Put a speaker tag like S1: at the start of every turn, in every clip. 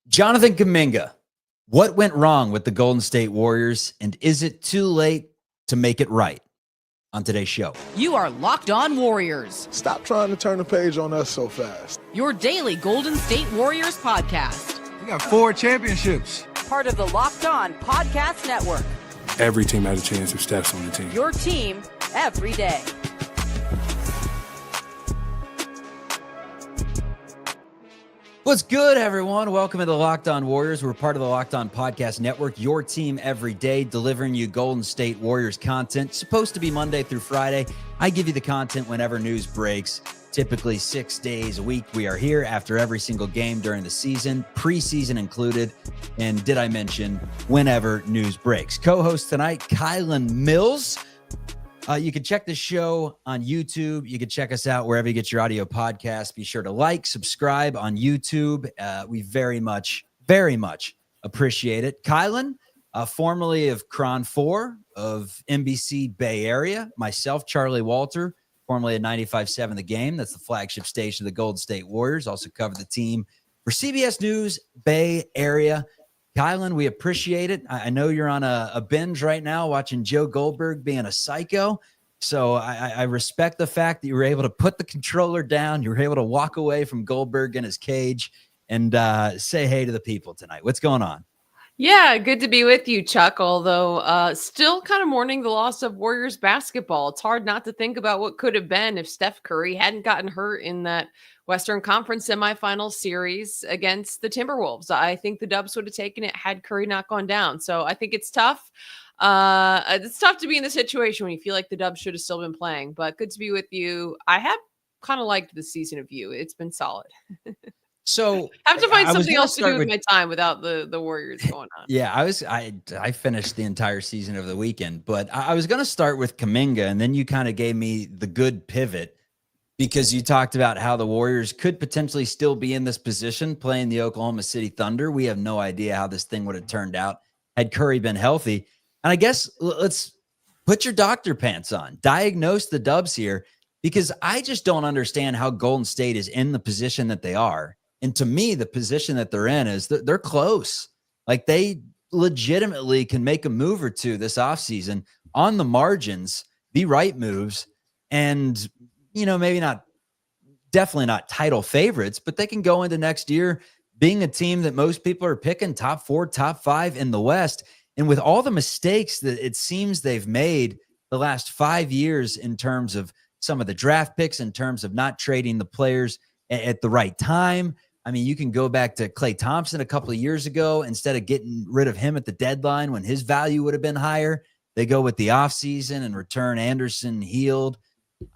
S1: Jonathan Kuminga, what went wrong with the Golden State Warriors, and is it too late to make it right? On today's show.
S2: You are Locked On Warriors.
S3: Stop trying to turn the page on us so fast.
S2: Your daily Golden State Warriors podcast.
S4: We got 4 championships.
S2: Part of the Locked On Podcast Network.
S4: Every team has a chance if Steph's on the team.
S2: Your team every day.
S1: What's good, everyone? Welcome to the Locked On Warriors. We're part of the Locked On Podcast Network, your team every day, delivering you Golden State Warriors content. Supposed to be Monday through Friday. I give you the content whenever news breaks, typically 6 days a week. We are here after every single game during the season, preseason included. And did I mention whenever news breaks? Co-host tonight, Kylen Mills. You can check the show on YouTube. You can check us out wherever you get your audio podcast. Be sure to like, subscribe on YouTube. We very much appreciate it. Kylen, formerly of Cron 4 of NBC Bay Area. Myself, Charlie Walter, formerly at 95.7 The Game. That's the flagship station of the Golden State Warriors. Also covered the team for CBS News Bay Area. Kylen, we appreciate it. I know you're on a binge right now watching Joe Goldberg being a psycho. So I respect the fact that you were able to put the controller down. You were able to walk away from Goldberg in his cage and say hey to the people tonight. What's going on?
S5: Yeah, good to be with you, Chuck. Although still kind of mourning the loss of Warriors basketball. It's hard not to think about what could have been if Steph Curry hadn't gotten hurt in that Western Conference semifinal series against the Timberwolves. I think the Dubs would have taken it had Curry not gone down. So I think it's tough. It's tough to be in the situation when you feel like the Dubs should have still been playing. But good to be with you. I have kind of liked the season of you. It's been solid.
S1: So
S5: I have to find something else to do with my time without the Warriors going on.
S1: Yeah, I finished the entire season of the weekend, but I was going to start with Kuminga, and then you kind of gave me the good pivot because you talked about how the Warriors could potentially still be in this position playing the Oklahoma City Thunder. We have no idea how this thing would have turned out had Curry been healthy. And I guess let's put your doctor pants on, diagnose the Dubs here, because I just don't understand how Golden State is in the position that they are. And to me, the position that they're in is that they're close. Like they legitimately can make a move or two this offseason on the margins, be right moves, and maybe definitely not title favorites, but they can go into next year being a team that most people are picking top 4, top 5 in the West. And with all the mistakes that it seems they've made the last 5 years in terms of some of the draft picks, in terms of not trading the players at the right time. I mean, you can go back to Klay Thompson a couple of years ago. Instead of getting rid of him at the deadline when his value would have been higher, they go with the offseason and return Anderson, Hield.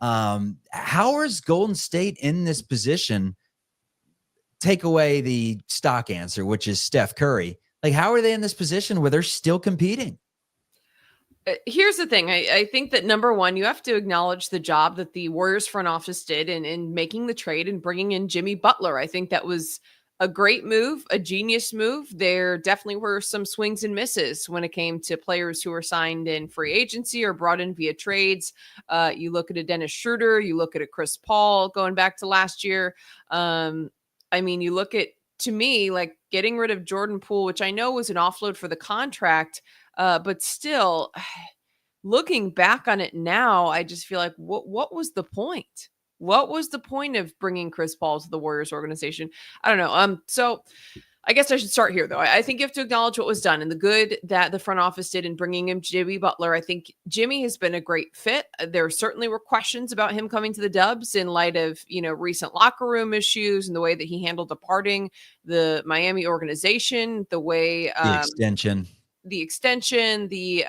S1: How is Golden State in this position? Take away the stock answer, which is Steph Curry. Like, how are they in this position where they're still competing?
S5: Here's the thing. I think that number one, you have to acknowledge the job that the Warriors front office did in making the trade and bringing in Jimmy Butler. I think that was a great move, a genius move. There definitely were some swings and misses when it came to players who were signed in free agency or brought in via trades. You look at a Dennis Schroeder, you look at a Chris Paul going back to last year. You look at, to me, like getting rid of Jordan Poole, which I know was an offload for the contract, but still, looking back on it now, I just feel like, what was the point? What was the point of bringing Chris Paul to the Warriors organization? I don't know. So I guess I should start here, though. I think you have to acknowledge what was done and the good that the front office did in bringing him Jimmy Butler. I think Jimmy has been a great fit. There certainly were questions about him coming to the Dubs in light of, recent locker room issues and the way that he handled departing the Miami organization, the way the extension, the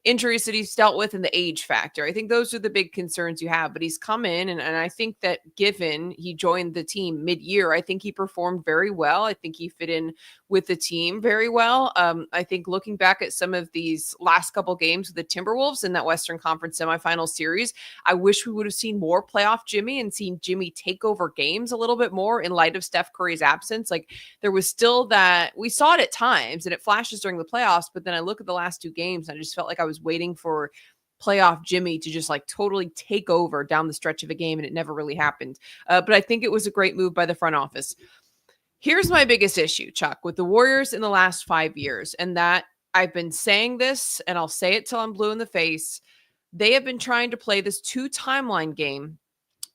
S5: injuries that he's dealt with, and the age factor. I think those are the big concerns you have, but he's come in and I think that given he joined the team mid-year, I think he performed very well. I think he fit in with the team very well. I think looking back at some of these last couple games with the Timberwolves in that Western Conference semifinal series, I wish we would have seen more playoff Jimmy and seen Jimmy take over games a little bit more in light of Steph Curry's absence. Like there was still that, we saw it at times and it flashes during the playoffs, but then I look at the last 2 games and I just felt like I was waiting for playoff Jimmy to just like totally take over down the stretch of a game, and it never really happened. But I think it was a great move by the front office. Here's my biggest issue, Chuck, with the Warriors in the last 5 years, and that I've been saying this, and I'll say it till I'm blue in the face. They have been trying to play this 2 timeline game.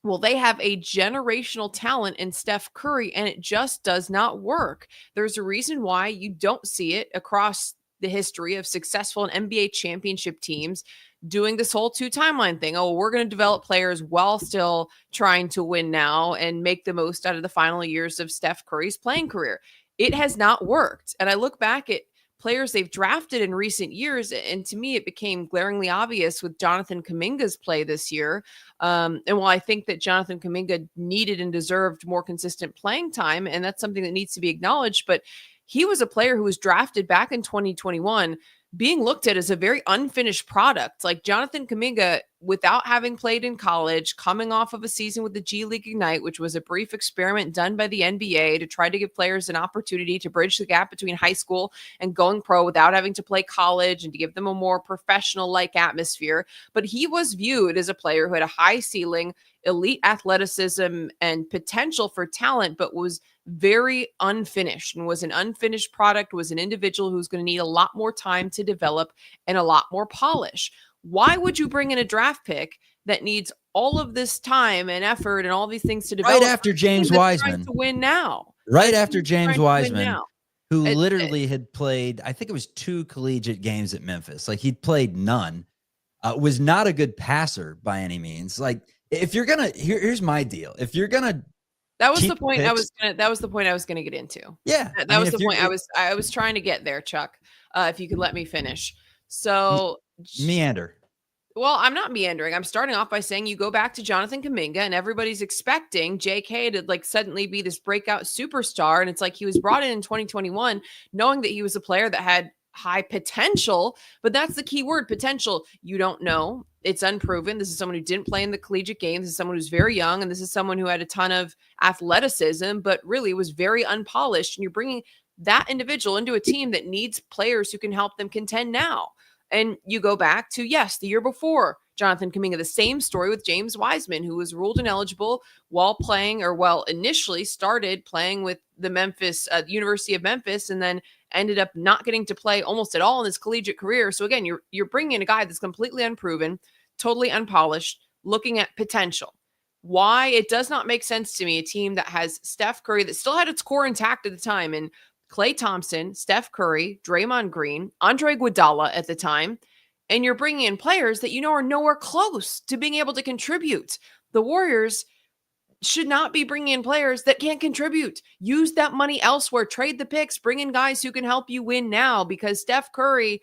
S5: Well, they have a generational talent in Steph Curry, and it just does not work. There's a reason why you don't see it across the history of successful NBA championship teams doing this whole 2 timeline thing. Oh, we're going to develop players while still trying to win now and make the most out of the final years of Steph Curry's playing career. It has not worked. And I look back at players they've drafted in recent years, and to me, it became glaringly obvious with Jonathan Kuminga's play this year. And while I think that Jonathan Kuminga needed and deserved more consistent playing time, and that's something that needs to be acknowledged, but he was a player who was drafted back in 2021 being looked at as a very unfinished product. Like Jonathan Kuminga, without having played in college, coming off of a season with the G League Ignite, which was a brief experiment done by the NBA to try to give players an opportunity to bridge the gap between high school and going pro without having to play college and to give them a more professional-like atmosphere. But he was viewed as a player who had a high ceiling, elite athleticism, and potential for talent, but was very unfinished and was an unfinished product, was an individual who's going to need a lot more time to develop and a lot more polish. Why would you bring in a draft pick that needs all of this time and effort and all these things to develop?
S1: Right after James Wiseman.
S5: To win now.
S1: Right after James Wiseman, who
S5: It-
S1: literally had played, I think it was 2 collegiate games at Memphis. Like he'd played none, was not a good passer by any means. Like if you're going to, here's my deal. If you're going to,
S5: That was the point I was gonna get into.
S1: Yeah.
S5: That was the point I was trying to get there, Chuck. If you could let me finish. So
S1: meander.
S5: Well, I'm not meandering. I'm starting off by saying you go back to Jonathan Kuminga and everybody's expecting JK to like suddenly be this breakout superstar. And it's like he was brought in 2021 knowing that he was a player that had high potential, but that's the key word, potential. You don't know. It's unproven. This is someone who didn't play in the collegiate game. This is someone who's very young, and this is someone who had a ton of athleticism, but really was very unpolished. And you're bringing that individual into a team that needs players who can help them contend now. And you go back to, yes, the year before, Jonathan Kuminga, the same story with James Wiseman, who was ruled ineligible while playing, or well, initially started playing with the University of Memphis, and then ended up not getting to play almost at all in his collegiate career. So again, you're bringing in a guy that's completely unproven, totally unpolished, looking at potential. Why it does not make sense to me, a team that has Steph Curry that still had its core intact at the time, and Klay Thompson, Steph Curry, Draymond Green, Andre Iguodala at the time, and you're bringing in players that you know are nowhere close to being able to contribute. The Warriors should not be bringing in players that can't contribute. Use that money elsewhere. Trade the picks. Bring in guys who can help you win now, because Steph Curry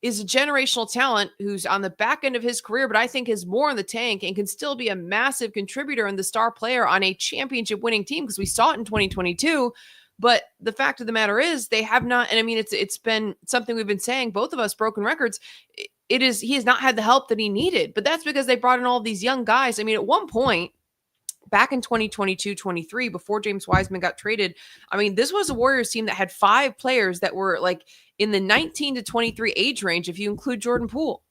S5: is a generational talent who's on the back end of his career, but I think is more in the tank and can still be a massive contributor and the star player on a championship winning team, because we saw it in 2022. But the fact of the matter is they have not, and I mean, it's been something we've been saying, both of us, broken records. He has not had the help that he needed, but that's because they brought in all these young guys. I mean, at one point, back in 2022-23, before James Wiseman got traded, I mean, this was a Warriors team that had 5 players that were like in the 19 to 23 age range, if you include Jordan Poole.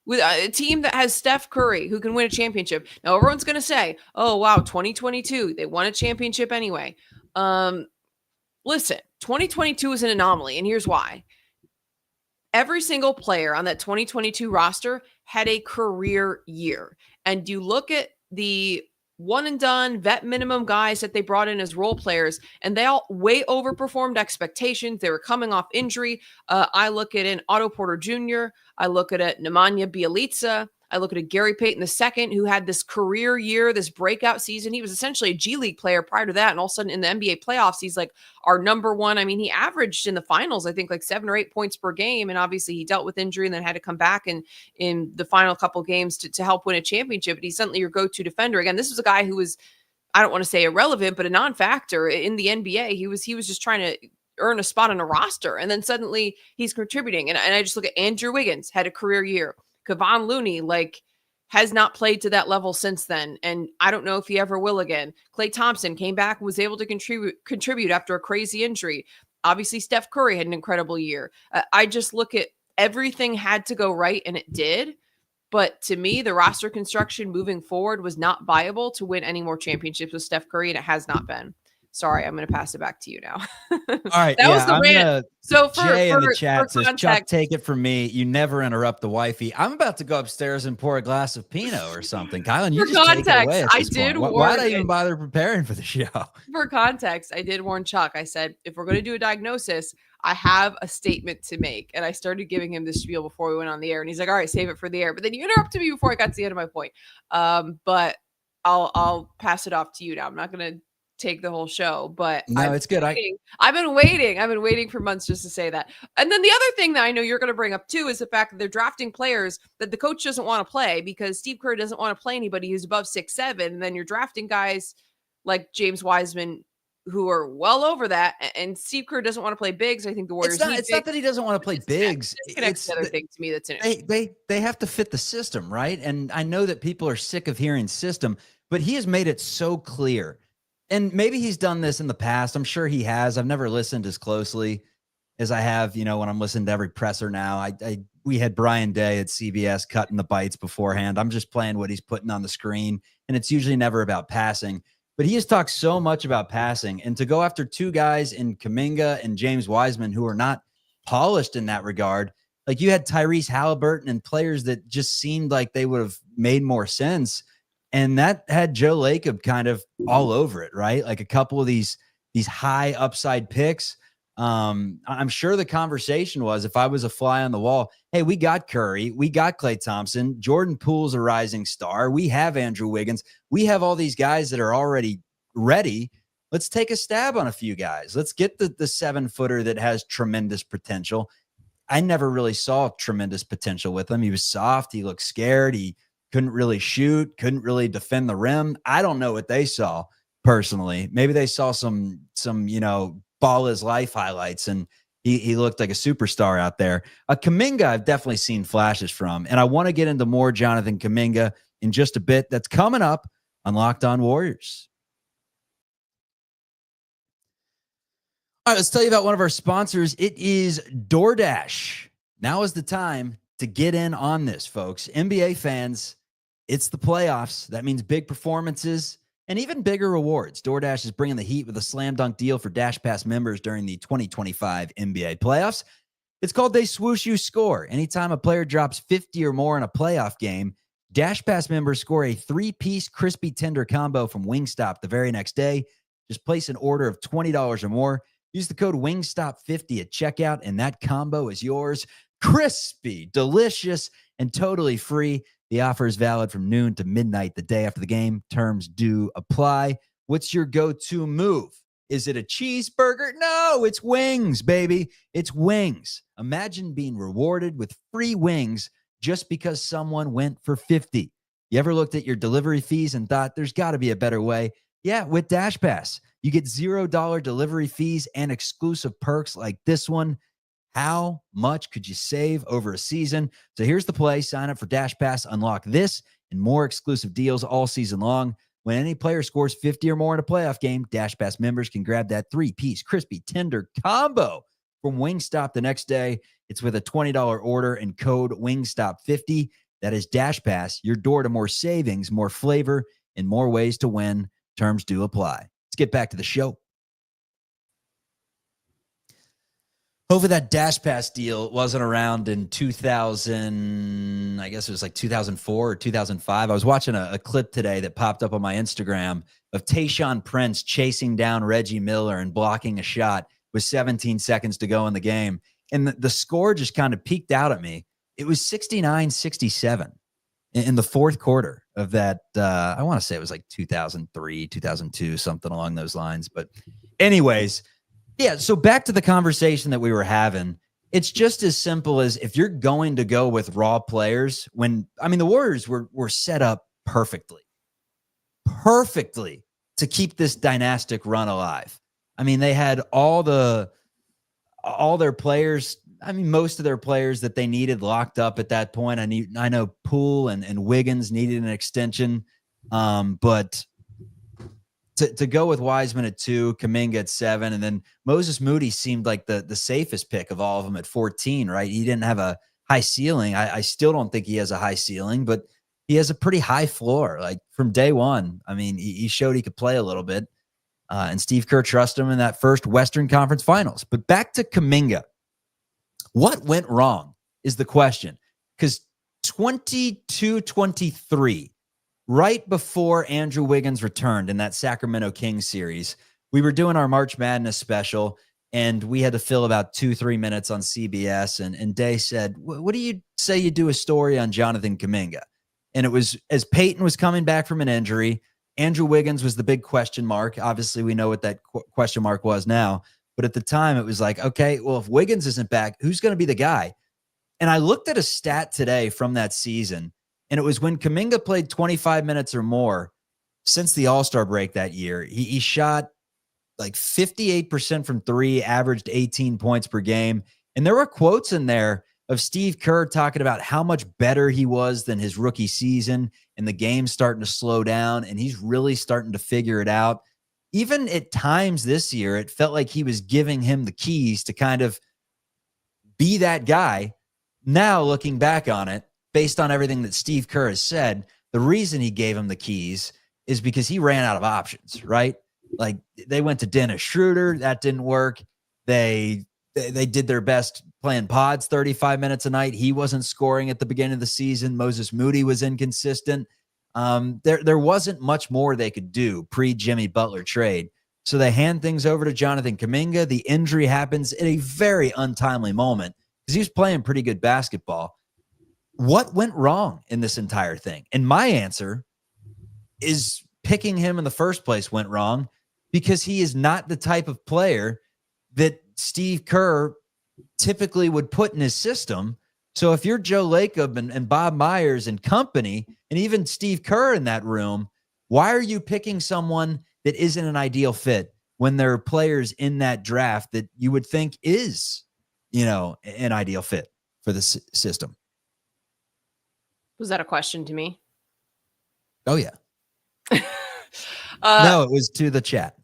S5: With a team that has Steph Curry, who can win a championship. Now, everyone's going to say, oh, wow, 2022, they won a championship anyway. Listen, 2022 is an anomaly, and here's why. Every single player on that 2022 roster had a career year. And you look at the one and done vet minimum guys that they brought in as role players, and they all way overperformed expectations. They were coming off injury. I look at an Otto Porter Jr. I look at a Nemanja Bjelica. I look at a Gary Payton II, who had this career year, this breakout season. He was essentially a G League player prior to that. And all of a sudden in the NBA playoffs, he's like our number one. I mean, he averaged in the finals, I think like 7 or 8 points per game. And obviously he dealt with injury and then had to come back in the final couple games to help win a championship. But he's suddenly your go-to defender. Again, this was a guy who was, I don't want to say irrelevant, but a non-factor in the NBA. He was just trying to earn a spot on a roster. And then suddenly he's contributing. And I just look at Andrew Wiggins, had a career year. Kevon Looney, has not played to that level since then. And I don't know if he ever will again. Klay Thompson came back and was able to contribute after a crazy injury. Obviously, Steph Curry had an incredible year. I just look at everything had to go right, and it did. But to me, the roster construction moving forward was not viable to win any more championships with Steph Curry, and it has not been. Sorry, I'm going to pass it back to you now.
S1: All right.
S5: That was the
S1: I'm
S5: rant.
S1: gonna,
S5: So
S1: Jay in the
S5: for
S1: chat says, Chuck,
S5: context,
S1: take it from me. You never interrupt the wifey. I'm about to go upstairs and pour a glass of Pinot or something. Kylen, you
S5: For
S1: just take it
S5: context,
S1: away at
S5: I
S1: this
S5: did
S1: point. Why'd I
S5: warn
S1: even
S5: it.
S1: bother preparing for the show?
S5: For context, I did warn Chuck. I said, if we're going to do a diagnosis, I have a statement to make. And I started giving him this spiel before we went on the air. And he's like, all right, save it for the air. But then you interrupted me before I got to the end of my point. But I'll pass it off to you now. I'm not going to take the whole show, but
S1: No, it's good.
S5: I've been waiting for months just to say that. And then the other thing that I know you're going to bring up too is the fact that they're drafting players that the coach doesn't want to play because Steve Kerr doesn't want to play anybody who's above 6'7". And then you're drafting guys like James Wiseman who are well over that, and Steve Kerr doesn't want to play bigs. I think the Warriors.
S1: It's not that he doesn't want to play bigs.
S5: It's the other thing to me that's an issue.
S1: They have to fit the system, right? And I know that people are sick of hearing system, but he has made it so clear. And maybe he's done this in the past. I'm sure he has. I've never listened as closely as I have, when I'm listening to every presser now. We had Brian Day at CBS cutting the bites beforehand. I'm just playing what he's putting on the screen, and it's usually never about passing. But he has talked so much about passing, and to go after two guys in Kuminga and James Wiseman who are not polished in that regard, like you had Tyrese Halliburton and players that just seemed like they would have made more sense. And that had Joe Lacob kind of all over it, right? Like a couple of these high upside picks. I'm sure the conversation was, if I was a fly on the wall, hey, we got Curry, we got Klay Thompson, Jordan Poole's a rising star, we have Andrew Wiggins, we have all these guys that are already ready. Let's take a stab on a few guys. Let's get the 7-footer that has tremendous potential. I never really saw tremendous potential with him. He was soft. He looked scared. He couldn't really shoot, couldn't really defend the rim. I don't know what they saw personally. Maybe they saw some ball is life highlights, and he looked like a superstar out there. Kuminga, I've definitely seen flashes from, and I want to get into more Jonathan Kuminga in just a bit. That's coming up on Locked On Warriors. All right, let's tell you about one of our sponsors. It is DoorDash. Now is the time to get in on this, folks. NBA fans, it's the playoffs. That means big performances and even bigger rewards. DoorDash is bringing the heat with a slam dunk deal for DashPass members during the 2025 NBA playoffs. It's called They Swoosh You Score. Anytime a player drops 50 or more in a playoff game, DashPass members score a 3-piece crispy tender combo from Wingstop the very next day. Just place an order of $20 or more. Use the code Wingstop50 at checkout, and that combo is yours. Crispy, delicious, and totally free. The offer is valid from noon to midnight the day after the game. Terms do apply. What's your go-to move? Is it a cheeseburger? No, it's wings, baby. It's wings. Imagine being rewarded with free wings just because someone went for 50. You ever looked at your delivery fees and thought there's got to be a better way? Yeah, with DashPass. You get $0 delivery fees and exclusive perks like this one. How much could you save over a season? So here's the play. Sign up for DashPass, unlock this and more exclusive deals all season long. When any player scores 50 or more in a playoff game, DashPass members can grab that 3-piece crispy tender combo from Wingstop the next day. It's with a $20 order and code Wingstop50. That is DashPass, your door to more savings, more flavor, and more ways to win. Terms do apply. Let's get back to the show. Hopefully that DashPass deal wasn't around in 2000, I guess it was like 2004 or 2005. I was watching a clip today that popped up on my Instagram of Tayshaun Prince chasing down Reggie Miller and blocking a shot with 17 seconds to go in the game. And the score just kind of peaked out at me. It was 69-67 in the fourth quarter of that. I want to say it was like 2003, 2002, something along those lines. But anyways, yeah, so back to the conversation that we were having. It's just as simple as, if you're going to go with raw players, the Warriors were set up perfectly to keep this dynastic run alive. I mean, they had all their players, most of their players that they needed locked up at that point. I know Poole and Wiggins needed an extension, but to go with Wiseman at 2, Kuminga at 7, and then Moses Moody seemed like the safest pick of all of them at 14, right? He didn't have a high ceiling. I still don't think he has a high ceiling, but he has a pretty high floor. Like from day one, I mean, he showed he could play a little bit. And Steve Kerr trusted him in that first Western Conference Finals. But back to Kuminga. What went wrong is the question. Because 22-23, right before Andrew Wiggins returned in that Sacramento Kings series, we were doing our March Madness special, and we had to fill about 2-3 minutes on CBS. And Day said, what do you say you do a story on Jonathan Kuminga? And it was as Peyton was coming back from an injury, Andrew Wiggins was the big question mark. Obviously, we know what that question mark was now. But at the time, it was like, okay, well, if Wiggins isn't back, who's going to be the guy? And I looked at a stat today from that season, and it was when Kuminga played 25 minutes or more since the All-Star break that year. He shot like 58% from three, averaged 18 points per game. And there were quotes in there of Steve Kerr talking about how much better he was than his rookie season, and the game's starting to slow down, and he's really starting to figure it out. Even at times this year, it felt like he was giving him the keys to kind of be that guy. Now, looking back on it, based on everything that Steve Kerr has said, the reason he gave him the keys is because he ran out of options, right? Like they went to Dennis Schroeder. That didn't work. They did their best playing pods 35 minutes a night. He wasn't scoring at the beginning of the season. Moses Moody was inconsistent. There wasn't much more they could do pre-Jimmy Butler trade. So they hand things over to Jonathan Kuminga. The injury happens at a very untimely moment because he was playing pretty good basketball. What went wrong in this entire thing? And my answer is picking him in the first place went wrong because he is not the type of player that Steve Kerr typically would put in his system. So if you're Joe Lacob and Bob Myers and company, and even Steve Kerr in that room, why are you picking someone that isn't an ideal fit when there are players in that draft that you would think is, an ideal fit for the system?
S5: Was that a question to me?
S1: Oh, yeah. No, it was to the chat.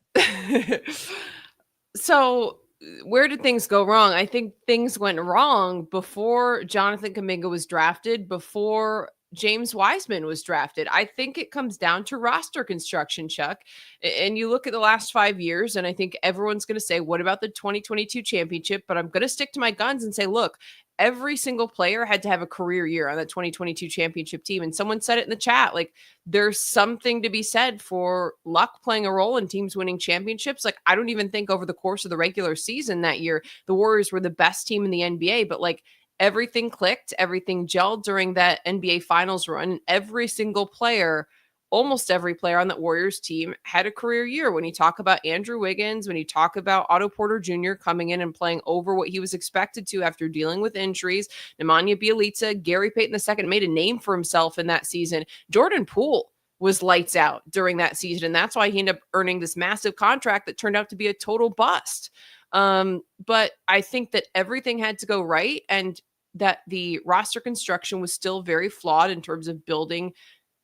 S5: So where did things go wrong? I think things went wrong before Jonathan Kuminga was drafted, before James Wiseman was drafted. I think it comes down to roster construction, Chuck. And you look at the last 5 years, and I think everyone's going to say, what about the 2022 championship? But I'm going to stick to my guns and say, look, every single player had to have a career year on that 2022 championship team. And someone said it in the chat, like, there's something to be said for luck playing a role in teams winning championships. Like, I don't even think over the course of the regular season that year, the Warriors were the best team in the NBA, but like everything clicked, everything gelled during that NBA finals run. Every single player, almost every player on that Warriors team had a career year. When you talk about Andrew Wiggins, when you talk about Otto Porter Jr. coming in and playing over what he was expected to after dealing with injuries, Nemanja Bjelica, Gary Payton II made a name for himself in that season. Jordan Poole was lights out during that season, and that's why he ended up earning this massive contract that turned out to be a total bust. But I think that everything had to go right, and that the roster construction was still very flawed in terms of building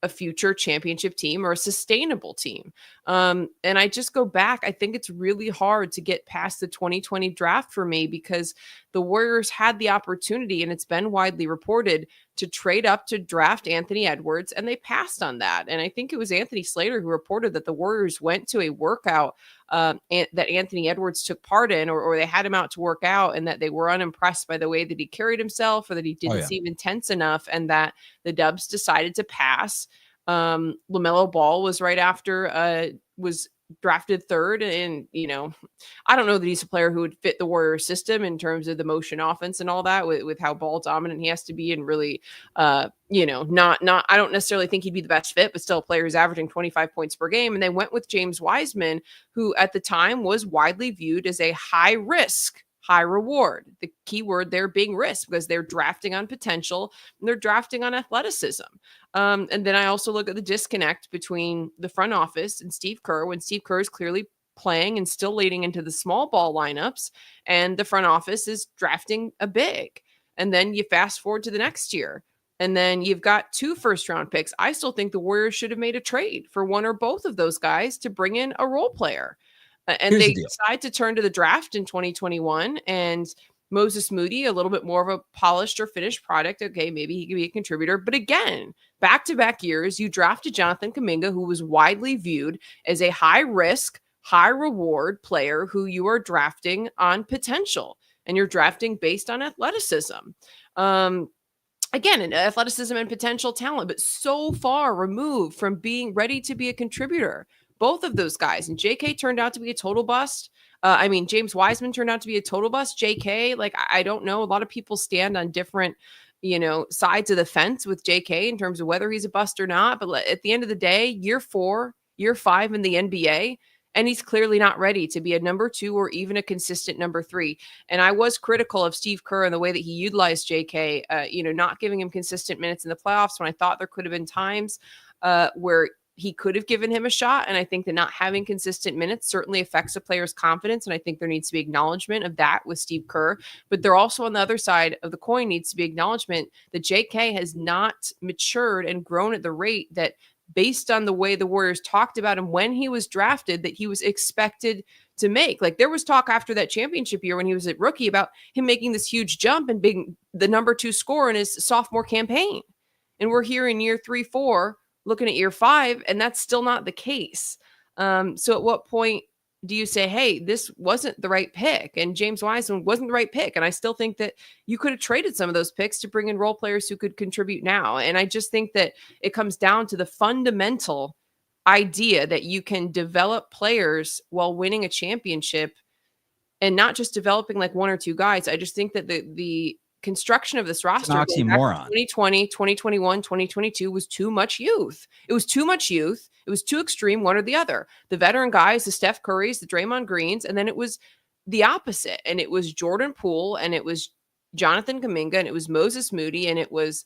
S5: a future championship team or a sustainable team. And I just go back. I think it's really hard to get past the 2020 draft for me because the Warriors had the opportunity, and it's been widely reported, to trade up to draft Anthony Edwards, and they passed on that. And I think it was Anthony Slater who reported that the Warriors went to a workout that Anthony Edwards took part in, or they had him out to work out, and that they were unimpressed by the way that he carried himself, or that he didn't seem intense enough, and that the Dubs decided to pass. LaMelo Ball was right after, was drafted third. And, I don't know that he's a player who would fit the Warriors system in terms of the motion offense and all that with how ball dominant he has to be. And really, I don't necessarily think he'd be the best fit, but still a player who's averaging 25 points per game. And they went with James Wiseman, who at the time was widely viewed as a high risk, high reward. The key word there being risk, because they're drafting on potential and they're drafting on athleticism. And then I also look at the disconnect between the front office and Steve Kerr, when Steve Kerr is clearly playing and still leading into the small ball lineups, and the front office is drafting a big. And then you fast forward to the next year, and then you've got 2 first-round picks. I still think the Warriors should have made a trade for one or both of those guys to bring in a role player. And they decide to turn to the draft in 2021. And Moses Moody, a little bit more of a polished or finished product. Okay, maybe he could be a contributor. But again, back-to-back years, you drafted Jonathan Kuminga, who was widely viewed as a high-risk, high-reward player who you are drafting on potential, and you're drafting based on athleticism. Again, an athleticism and potential talent, but so far removed from being ready to be a contributor. Both of those guys. And JK turned out to be a total bust. James Wiseman turned out to be a total bust. JK, like, I don't know. A lot of people stand on different, sides of the fence with JK in terms of whether he's a bust or not. But at the end of the day, year 4, year 5 in the NBA, and he's clearly not ready to be a number 2 or even a consistent number 3. And I was critical of Steve Kerr and the way that he utilized JK, not giving him consistent minutes in the playoffs when I thought there could have been times where he could have given him a shot. And I think that not having consistent minutes certainly affects a player's confidence. And I think there needs to be acknowledgement of that with Steve Kerr. But there also, on the other side of the coin, needs to be acknowledgement that JK has not matured and grown at the rate that, based on the way the Warriors talked about him when he was drafted, that he was expected to make. Like, there was talk after that championship year when he was a rookie about him making this huge jump and being the number 2 scorer in his sophomore campaign. And we're here in year 3, 4, looking at year 5, and that's still not the case. So at what point do you say, hey, this wasn't the right pick, and James Wiseman wasn't the right pick? And I still think that you could have traded some of those picks to bring in role players who could contribute now. And I just think that it comes down to the fundamental idea that you can develop players while winning a championship and not just developing like 1 or 2 guys. I just think that the construction of this roster,
S1: It's an oxymoron.
S5: 2020, 2021, 2022 was too much youth. It was too much youth. It was too extreme, one or the other. The veteran guys, the Steph Currys, the Draymond Greens, and then it was the opposite. And it was Jordan Poole, and it was Jonathan Kuminga, and it was Moses Moody, and it was,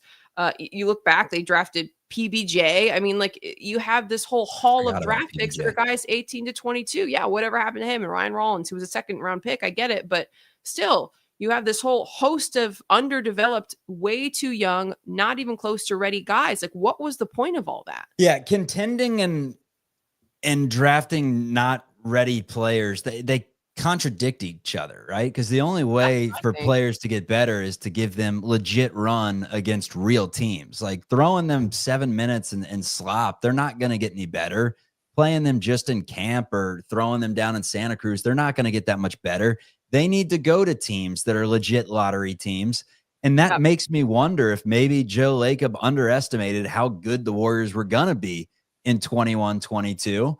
S5: you look back, they drafted PBJ. I mean, like, you have this whole haul of draft picks that are guys 18 to 22. Yeah, whatever happened to him, and Ryan Rollins, who was a second-round pick, I get it, but still, you have this whole host of underdeveloped, way too young, not even close to ready guys. Like, what was the point of all that?
S1: Yeah, contending and drafting not ready players, they contradict each other, right? Because the only way for players to get better is to give them legit run against real teams. Like, throwing them 7 minutes and slop, they're not going to get any better. Playing them just in camp or throwing them down in Santa Cruz, they're not going to get that much better. They need to go to teams that are legit lottery teams. And that makes me wonder if maybe Joe Lacob underestimated how good the Warriors were going to be in 21-22,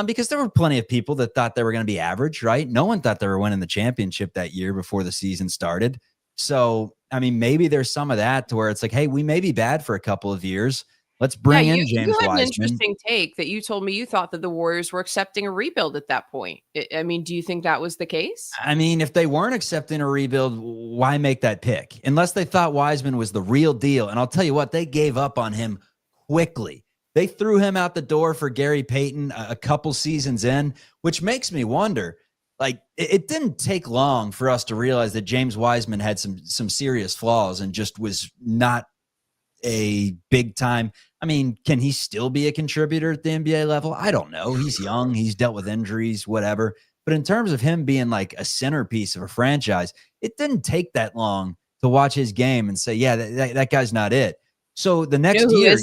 S1: because there were plenty of people that thought they were going to be average, right? No one thought they were winning the championship that year before the season started. So, I mean, maybe there's some of that to where it's like, hey, we may be bad for a couple of years. Let's bring in James Wiseman. You had an
S5: interesting take that you told me you thought that the Warriors were accepting a rebuild at that point. I mean, do you think that was the case?
S1: I mean, if they weren't accepting a rebuild, why make that pick? Unless they thought Wiseman was the real deal. And I'll tell you what, they gave up on him quickly. They threw him out the door for Gary Payton a couple seasons in, which makes me wonder, like, it didn't take long for us to realize that James Wiseman had some serious flaws and just was not a big time. I mean, can he still be a contributor at the NBA level? I don't know. He's young. He's dealt with injuries, whatever. But in terms of him being like a centerpiece of a franchise, it didn't take that long to watch his game and say, yeah, that guy's not it. So the next year,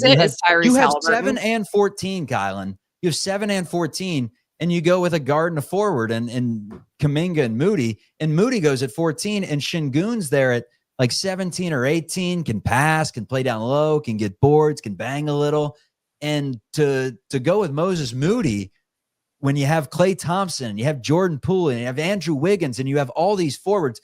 S1: you have 7 and 14, Kylen. You have 7 and 14, and you go with a guard and a forward and Kuminga and Moody goes at 14, and Şengün's there at like 17 or 18, can pass, can play down low, can get boards, can bang a little. And to go with Moses Moody, when you have Klay Thompson, you have Jordan Poole, and you have Andrew Wiggins, and you have all these forwards,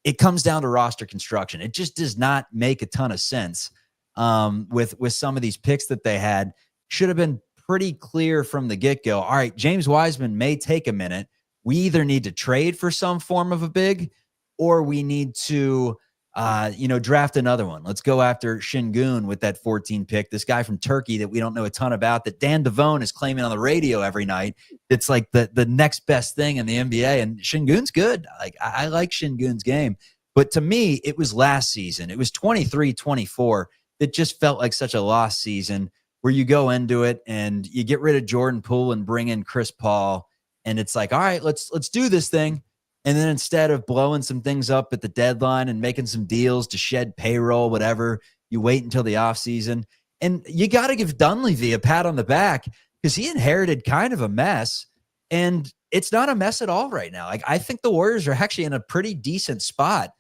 S1: it comes down to roster construction. It just does not make a ton of sense with some of these picks that they had. Should have been pretty clear from the get-go. All right, James Wiseman may take a minute. We either need to trade for some form of a big, or we need to draft another one. Let's go after Şengün with that 14 pick. This guy from Turkey that we don't know a ton about, that Dan Devone is claiming on the radio every night. It's like the next best thing in the NBA. And Şengün's good. Like, I like Şengün's game. But to me, it was last season. It was 23-24 that just felt like such a lost season, where you go into it and you get rid of Jordan Poole and bring in Chris Paul. And it's like, all right, let's do this thing. And then instead of blowing some things up at the deadline and making some deals to shed payroll, whatever, you wait until the offseason. And you got to give Dunleavy a pat on the back because he inherited kind of a mess. And it's not a mess at all right now. Like, I think the Warriors are actually in a pretty decent spot.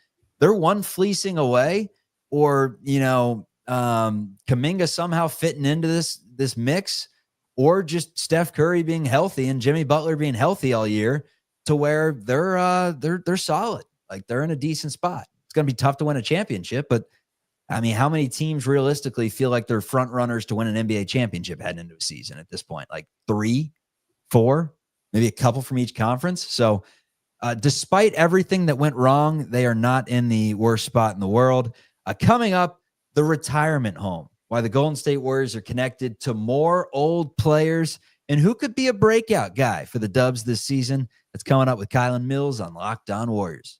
S1: They're one fleecing away, or, Kuminga somehow fitting into this mix, or just Steph Curry being healthy and Jimmy Butler being healthy all year, to where they're solid. Like, they're in a decent spot. It's going to be tough to win a championship, but I mean, how many teams realistically feel like they're front runners to win an NBA championship heading into a season at this point? Like 3, 4, maybe a couple from each conference. So despite everything that went wrong, they are not in the worst spot in the world. Coming up, the retirement home, why the Golden State Warriors are connected to more old players, and who could be a breakout guy for the Dubs this season. That's coming up with Kylen Mills on Locked On Warriors.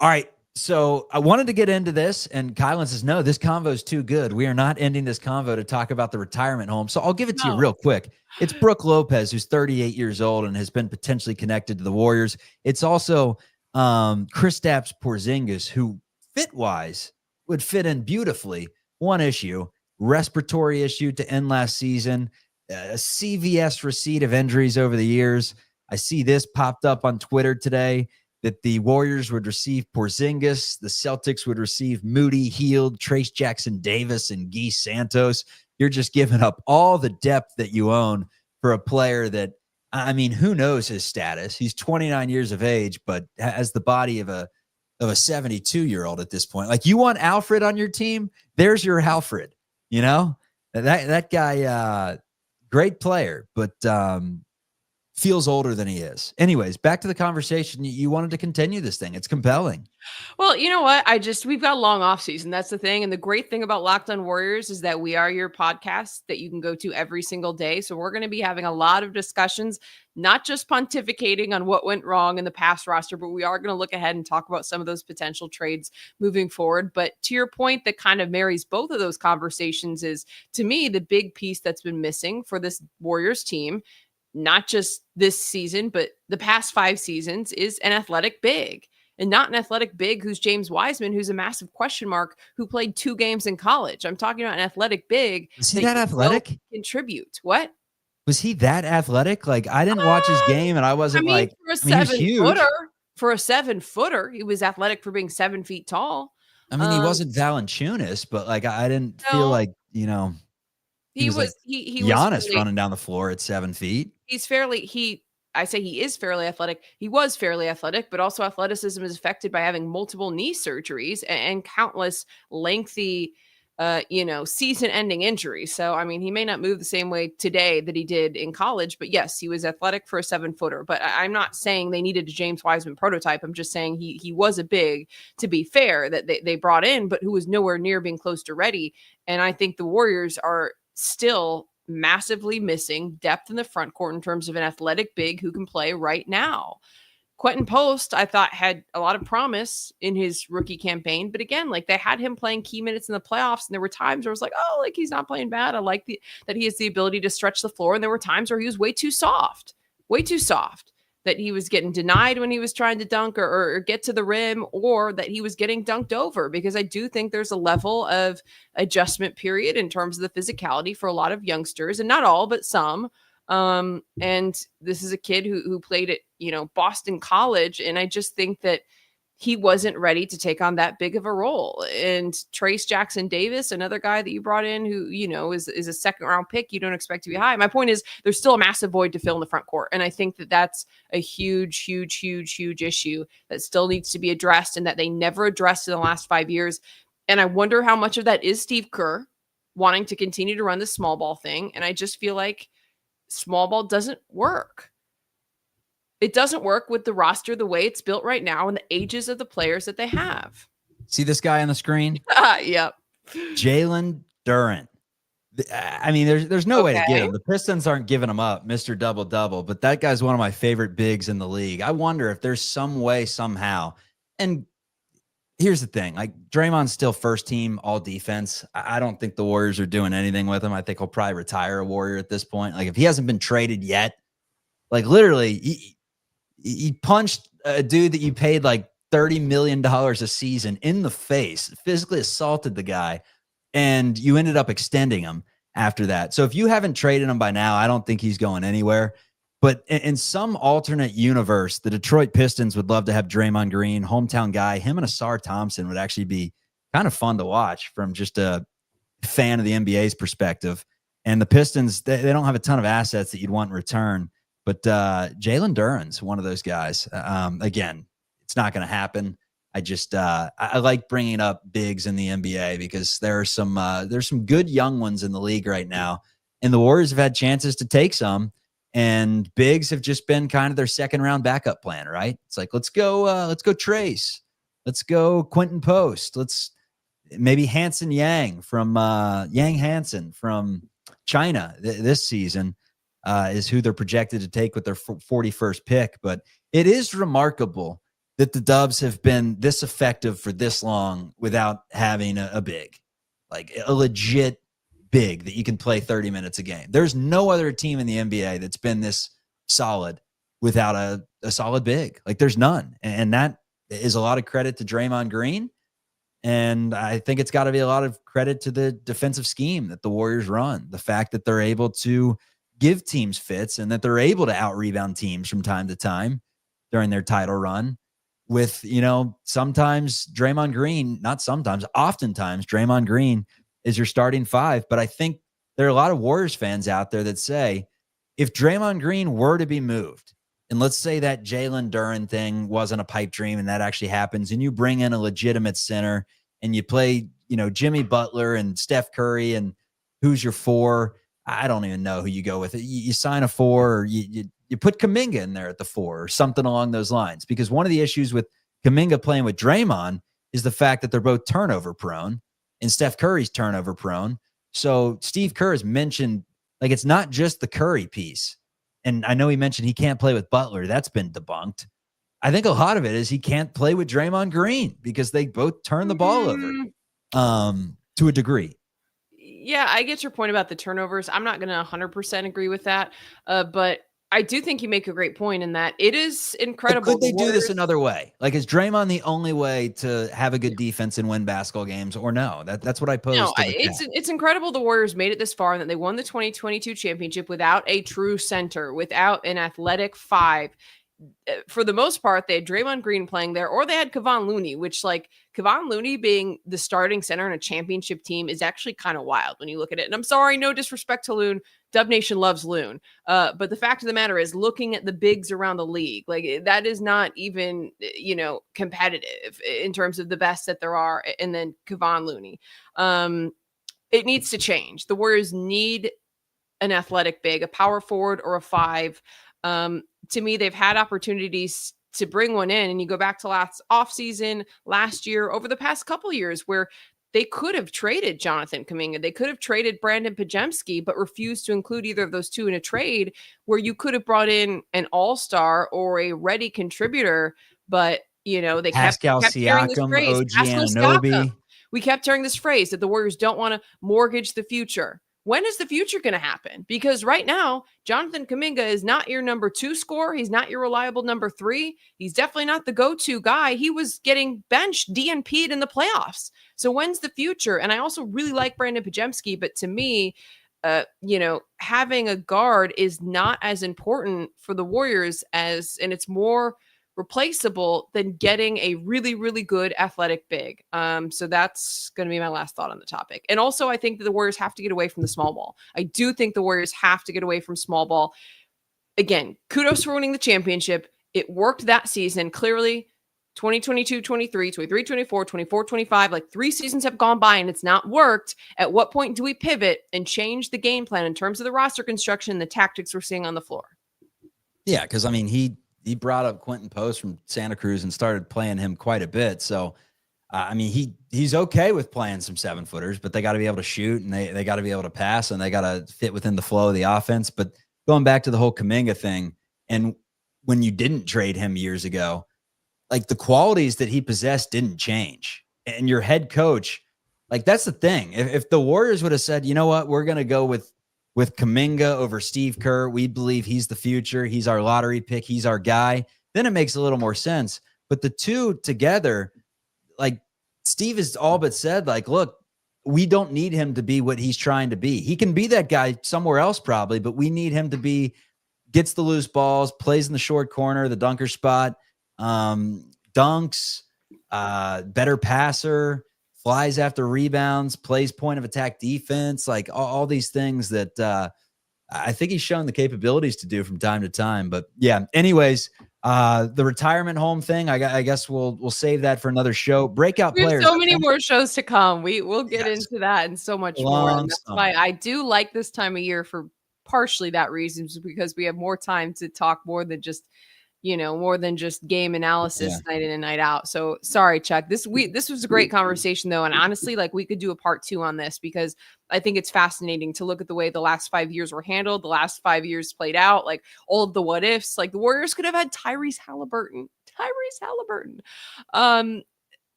S1: All right, so I wanted to get into this, and Kylen says, no, this convo is too good. We are not ending this convo to talk about the retirement home. So I'll give it to you real quick. It's Brooke Lopez, who's 38 years old and has been potentially connected to the Warriors. It's also Kristaps Porzingis, who fit-wise would fit in beautifully. One issue, respiratory issue to end last season, a CVS receipt of injuries over the years. I see this popped up on Twitter today, that the Warriors would receive Porzingis, the Celtics would receive Moody, Hield, Trace Jackson Davis, and Guy Santos. You're just giving up all the depth that you own for a player that, I mean, who knows his status? He's 29 years of age, but has the body of a 72-year-old at this point. Like, you want Alfred on your team? There's your Alfred. That guy, great player, but feels older than he is. Anyways, back to the conversation. You wanted to continue this thing. It's compelling.
S5: Well, you know what? We've got a long off season. That's the thing. And the great thing about Locked On Warriors is that we are your podcast that you can go to every single day. So we're going to be having a lot of discussions, not just pontificating on what went wrong in the past roster, but we are going to look ahead and talk about some of those potential trades moving forward. But to your point, that kind of marries both of those conversations is, to me, the big piece that's been missing for this Warriors team, not just this season, but the past 5 seasons, is an athletic big. And not an athletic big who's James Wiseman, who's a massive question mark, who played 2 games in college. I'm talking about an athletic big.
S1: Is he that athletic?
S5: Contribute. What?
S1: Was he that athletic? Like, I didn't watch his game, and I wasn't
S5: for a 7-footer. For a 7-footer, he was athletic for being 7 feet tall.
S1: I mean, he wasn't Valanciunas, but like, I didn't feel like, he was like Giannis running down the floor at 7 feet. I say he is fairly athletic. He was fairly athletic, but also athleticism is affected by having multiple knee surgeries and countless lengthy, season-ending injuries. So, I mean, he may not move the same way today that he did in college, but yes, he was athletic for a 7-footer. But I'm not saying they needed a James Wiseman prototype. I'm just saying he was a big, to be fair, that they brought in, but who was nowhere near being close to ready. And I think the Warriors are still massively missing depth in the front court in terms of an athletic big who can play right now. Quentin Post, I thought, had a lot of promise in his rookie campaign, but again, like, they had him playing key minutes in the playoffs, and there were times where I was like, oh, like, he's not playing bad. I like that he has the ability to stretch the floor, and there were times where he was way too soft, that he was getting denied when he was trying to dunk or get to the rim, or that he was getting dunked over, because I do think there's a level of adjustment period in terms of the physicality for a lot of youngsters, and not all, but some. And this is a kid who played at, Boston College. And I just think that he wasn't ready to take on that big of a role. And Trace Jackson Davis, another guy that you brought in who, is a 2nd round pick, you don't expect to be high. My point is, there's still a massive void to fill in the front court. And I think that that's a huge issue that still needs to be addressed, and that they never addressed in the last 5 years. And I wonder how much of that is Steve Kerr wanting to continue to run the small ball thing. And I just feel like small ball doesn't work. It doesn't work with the roster the way it's built right now and the ages of the players that they have. See this guy on the screen?
S5: Yep.
S1: Jalen Durant. I mean, there's no way to get him. The Pistons aren't giving him up, Mr. Double-Double, but that guy's one of my favorite bigs in the league. I wonder if there's some way, somehow, and here's the thing. Like, Draymond's still first team all defense. I don't think the Warriors are doing anything with him. I think he'll probably retire a Warrior at this point. Like, if he hasn't been traded yet, like, literally he punched a dude that you paid like $30 million a season in the face, physically assaulted the guy, and you ended up extending him after that. So if you haven't traded him by now, I don't think he's going anywhere. But in some alternate universe, the Detroit Pistons would love to have Draymond Green, hometown guy. Him and Asar Thompson would actually be kind of fun to watch from just a fan of the NBA's perspective. And the Pistons, they don't have a ton of assets that you'd want in return. But Jalen Duren's one of those guys. Again, it's not going to happen. I like bringing up bigs in the NBA because there's some good young ones in the league right now, and the Warriors have had chances to take some, and bigs have just been kind of their second round backup plan, right? It's like, let's go Trace, let's go Quentin Post, let's maybe Hansen Yang from Yang Hansen from China this season. Is who they're projected to take with their 41st pick. But it is remarkable that the Dubs have been this effective for this long without having a big, like a legit big that you can play 30 minutes a game. There's no other team in the NBA that's been this solid without a solid big. Like, there's none. And that is a lot of credit to Draymond Green. And I think it's got to be a lot of credit to the defensive scheme that the Warriors run. The fact that they're able to give teams fits and that they're able to out-rebound teams from time to time during their title run with, sometimes Draymond Green, not sometimes, oftentimes Draymond Green is your starting five. But I think there are a lot of Warriors fans out there that say, if Draymond Green were to be moved, and let's say that Jalen Duren thing wasn't a pipe dream and that actually happens, and you bring in a legitimate center and you play, Jimmy Butler and Steph Curry, and who's your four? I don't even know who you go with. You sign a four, or you put Kuminga in there at the four or something along those lines. Because one of the issues with Kuminga playing with Draymond is the fact that they're both turnover prone, and Steph Curry's turnover prone. So Steve Kerr has mentioned, like, it's not just the Curry piece. And I know he mentioned he can't play with Butler. That's been debunked. I think a lot of it is he can't play with Draymond Green because they both turn the ball over to a degree.
S5: Yeah, I get your point about the turnovers. I'm not going to 100% agree with that. But I do think you make a great point in that it is incredible.
S1: But could they do this another way? Like, is Draymond the only way to have a good defense and win basketball games, or no? That's what I posed.
S5: No, it's incredible the Warriors made it this far and that they won the 2022 championship without a true center, without an athletic five. For the most part, they had Draymond Green playing there, or they had Kevon Looney, which, like, Kevon Looney being the starting center in a championship team is actually kind of wild when you look at it. And I'm sorry, no disrespect to Loon. Dub Nation loves Loon. But the fact of the matter is, looking at the bigs around the league, like, that is not even, competitive in terms of the best that there are. And then Kevon Looney. It needs to change. The Warriors need an athletic big, a power forward or a five. To me, they've had opportunities to bring one in, and you go back to last offseason, last year, over the past couple years, where they could have traded Jonathan Kuminga. They could have traded Brandon Pajemski, but refused to include either of those two in a trade where you could have brought in an all-star or a ready contributor. But, they kept hearing this phrase,
S1: OG Anunoby.
S5: We kept hearing this phrase that the Warriors don't want to mortgage the future. When is the future going to happen? Because right now, Jonathan Kuminga is not your number 2 scorer. He's not your reliable number 3. He's definitely not the go-to guy. He was getting benched, DNP'd in the playoffs. So when's the future? And I also really like Brandon Pajemski, but to me, having a guard is not as important for the Warriors and it's more replaceable than getting a really, really good athletic big. So that's going to be my last thought on the topic. And also, I think that the Warriors have to get away from the small ball. I do think the Warriors have to get away from small ball. Again, kudos for winning the championship. It worked that season. Clearly, 2022, 23, 23, 24, 24, 25, like 3 seasons have gone by and it's not worked. At what point do we pivot and change the game plan in terms of the roster construction and the tactics we're seeing on the floor?
S1: Yeah, because, I mean, he brought up Quentin Post from Santa Cruz and started playing him quite a bit. So, he's okay with playing some 7-footers, but they got to be able to shoot and they got to be able to pass and they got to fit within the flow of the offense. But going back to the whole Kuminga thing, and when you didn't trade him years ago, like the qualities that he possessed didn't change. And your head coach, like that's the thing. If the Warriors would have said, you know what, we're going to go with Kuminga over Steve Kerr, we believe he's the future, he's our lottery pick, he's our guy, then it makes a little more sense. But the two together, like Steve has all but said, like, look, we don't need him to be what he's trying to be. He can be that guy somewhere else probably, but we need him to be, gets the loose balls, plays in the short corner, the dunker spot, dunks, better passer, flies after rebounds, plays point of attack defense, like all these things that I think he's shown the capabilities to do from time to time. But yeah, anyways, the retirement home thing, I guess we'll save that for another show. Breakout
S5: We have
S1: players.
S5: so many more shows to come. We'll get into that and so much more. And that's why I do like this time of year for partially that reason, because we have more time to talk more than just game analysis night in and night out. So sorry, Chuck. This was a great conversation though. And honestly, like we could do a part 2 on this because I think it's fascinating to look at the way the last 5 years were handled, the last 5 years played out, like all of the what ifs. Like the Warriors could have had Tyrese Halliburton.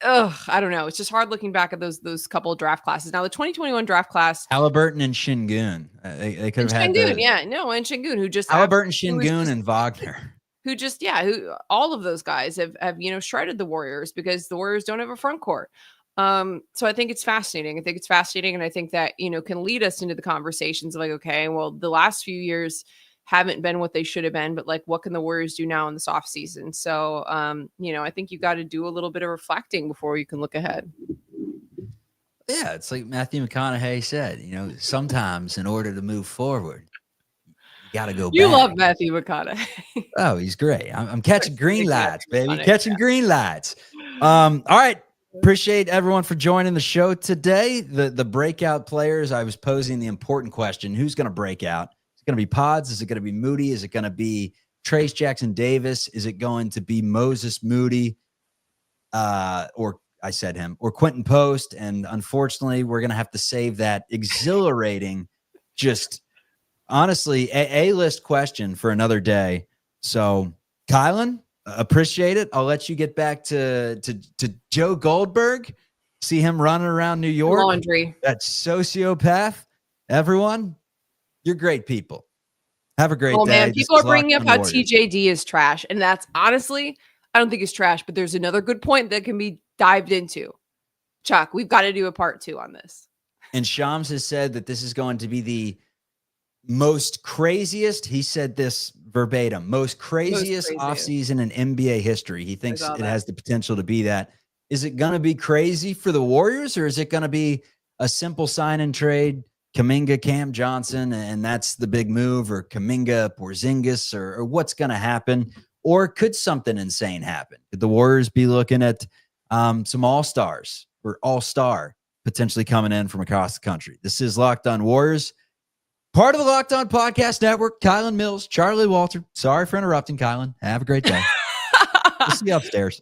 S5: I don't know. It's just hard looking back at those couple of draft classes. Now the 2021 draft class,
S1: Halliburton and Şengün. They could have had
S5: Şengün, and Şengün, who just
S1: Halliburton, Şengün, and Wagner.
S5: Who all of those guys have shredded the Warriors because the Warriors don't have a front court. So I think it's fascinating. And I think that, can lead us into the conversations of like, okay, well, the last few years haven't been what they should have been, but like, what can the Warriors do now in this off season? So, I think you got to do a little bit of reflecting before you can look ahead.
S1: Yeah. It's like Matthew McConaughey said, sometimes in order to move forward, got to go back.
S5: You love Matthew McConaughey.
S1: Oh, he's great. I'm catching green lights, baby. Catching green lights. All right. Appreciate everyone for joining the show today. The breakout players, I was posing the important question. Who's going to break out? Is it going to be Pods? Is it going to be Moody? Is it going to be Trace Jackson Davis? Is it going to be Moses Moody? Or I said him, or Quentin Post. And unfortunately, we're going to have to save that exhilarating, just honestly, A-list question for another day. So, Kylen, appreciate it. I'll let you get back to Joe Goldberg. See him running around New York.
S5: Laundry.
S1: That sociopath. Everyone, you're great people. Have a great day.
S5: Man, people are bringing up how TJD is trash. And that's honestly, I don't think it's trash, but there's another good point that can be dived into. Chuck, we've got to do a part 2 on this.
S1: And Shams has said that this is going to be the most craziest, he said this verbatim, most craziest offseason in NBA history. He thinks it has the potential to be that. Is it going to be crazy for the Warriors, or is it going to be a simple sign and trade, Kuminga, Cam Johnson, and that's the big move, or Kuminga, Porzingis, or what's going to happen? Or could something insane happen? Could the Warriors be looking at some all-stars or all-star potentially coming in from across the country? This is Locked On Warriors, part of the Locked On Podcast Network. Kylen Mills, Charlie Walter. Sorry for interrupting, Kylen. Have a great day. We'll see you upstairs.